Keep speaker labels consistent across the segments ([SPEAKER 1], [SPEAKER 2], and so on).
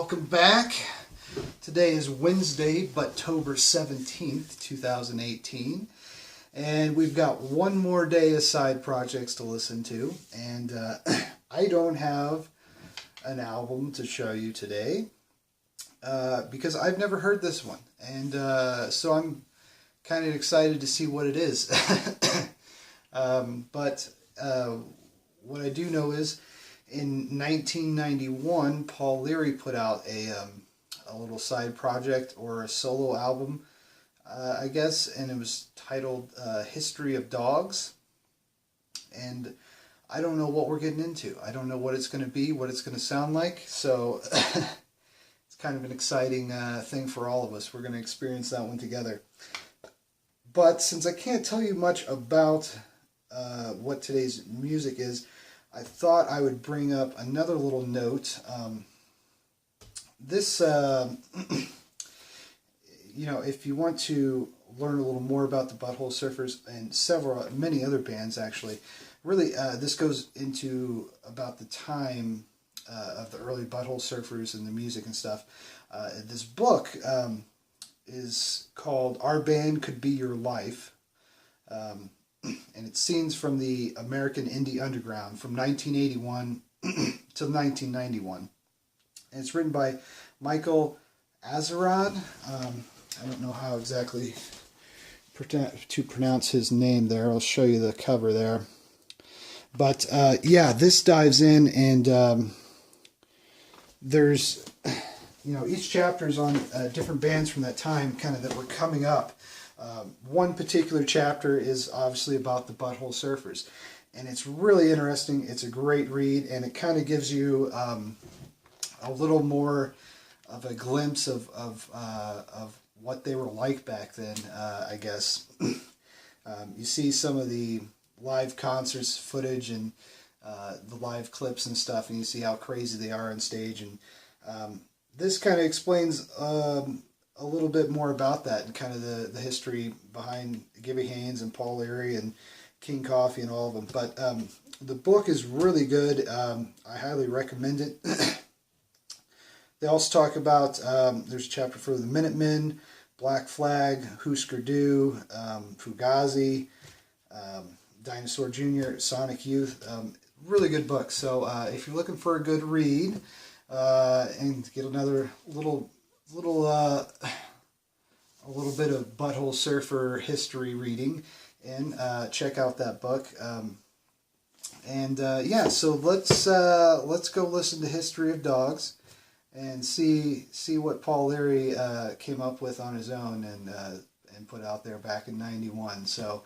[SPEAKER 1] welcome back. Today is Wednesday, Butt-tober 17th, 2018. And we've got one more day of side projects to listen to. And I don't have an album to show you today because I've never heard this one. And so I'm kind of excited to see what it is. But what I do know is in 1991, Paul Leary put out a little side project or a solo album, I guess, and it was titled History of Dogs. And I don't know what we're getting into. I don't know what it's going to be, what it's going to sound like. So it's kind of an exciting thing for all of us. We're going to experience that one together. But since I can't tell you much about what today's music is, I thought I would bring up another little note. This, you know, if you want to learn a little more about the Butthole Surfers and many other bands, actually, really, this goes into about the time of the early Butthole Surfers and the music and stuff. This book is called Our Band Could Be Your Life. And it's scenes from the American Indie Underground from 1981 to 1991. And it's written by Michael Azerrad. I don't know how exactly to pronounce his name there. I'll show you the cover there. But yeah, this dives in, and there's, you know, each chapter is on different bands from that time, kind of that were coming up. One particular chapter is obviously about the Butthole Surfers, and it's really interesting. It's a great read, and it kind of gives you a little more of a glimpse of what they were like back then, I guess. You see some of the live concerts footage and the live clips and stuff, and you see how crazy they are on stage, and this kind of explains a little bit more about that and kind of the history behind Gibby Haynes and Paul Leary and King Coffee and all of them. But the book is really good. I highly recommend it. They also talk about, there's a chapter for the Minutemen, Black Flag, Husker Du, Fugazi, Dinosaur Jr., Sonic Youth. Really good book. So if you're looking for a good read and get another little a little bit of Butthole Surfer history reading, and check out that book. Yeah, so let's go listen to History of Dogs and see what Paul Leary came up with on his own and put out there back in '91. So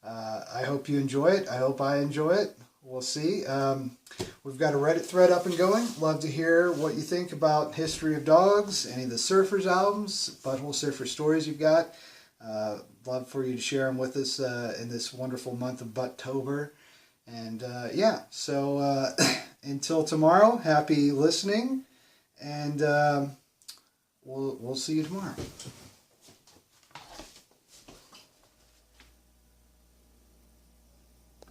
[SPEAKER 1] I hope you enjoy it. I hope I enjoy it. We'll see. We've got a Reddit thread up and going. Love to hear what you think about History of Dogs, any of the Surfers albums, Butthole Surfer stories you've got. Love for you to share them with us in this wonderful month of Butt-tober. And yeah, so until tomorrow, happy listening, and we'll see you tomorrow.